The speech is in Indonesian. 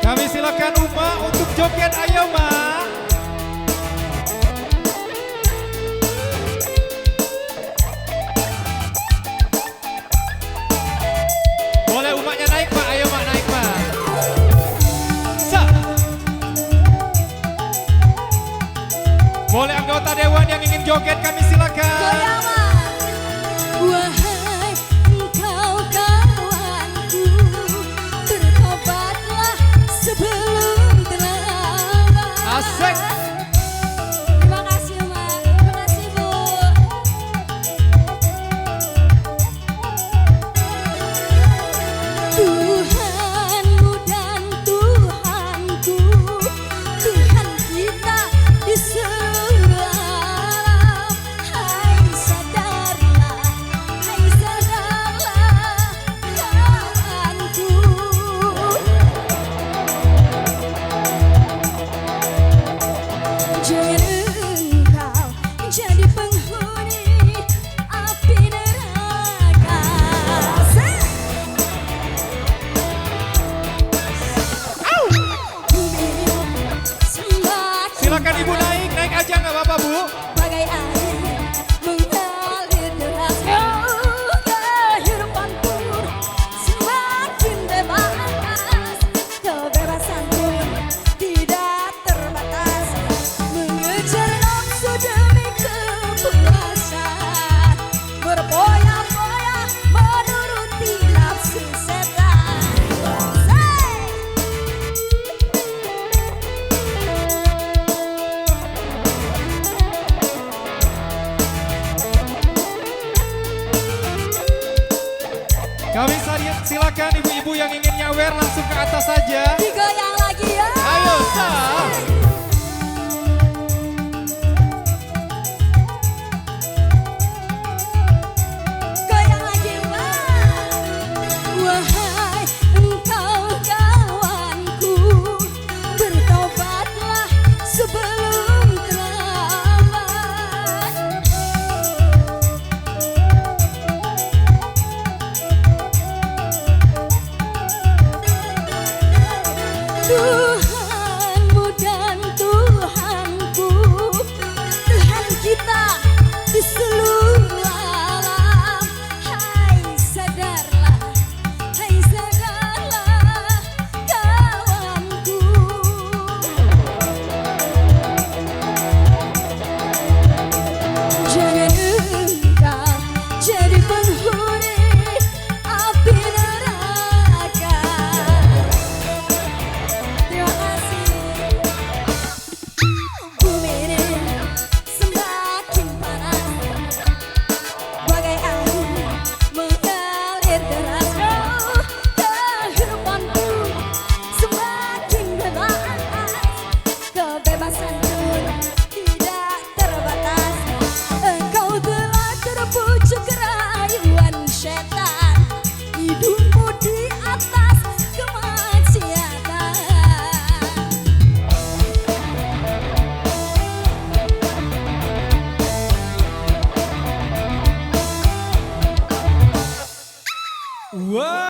Kami silakan Uma untuk joget, ayo Ma. Boleh Umanya naik Pak, ayo Mak naik Pak. Boleh anggota dewan yang ingin joget kami silakan. Goyang Mak. Wahai engkau kawanku, bertobatlah sebelum terlambat. Asik. Terima kasih Mak, terima kasih Bu. Tuhanmu dan Tuhanku, Tuhan kita di seluruh alam. Hai sadarlah kawanku. Jangan engkau jadi penghuni api neraka. Silakan Ibu naik, naik aja nggak apa-apa Bu. Bagai air mengalir deras kehidupan pun semakin bebas. Kebebasan pun tidak terbatas, mengejar nafsu demi kepuasan, berfoya-foya menuruti nafsu setan. Kami silakan ibu-ibu yang ingin nyawer langsung ke atas saja. Digoyang lagi ya. Ayo Sa. Goyang lagi Mak. Wahai engkau kawanku, bertobatlah sebelum terlambat. Tuhan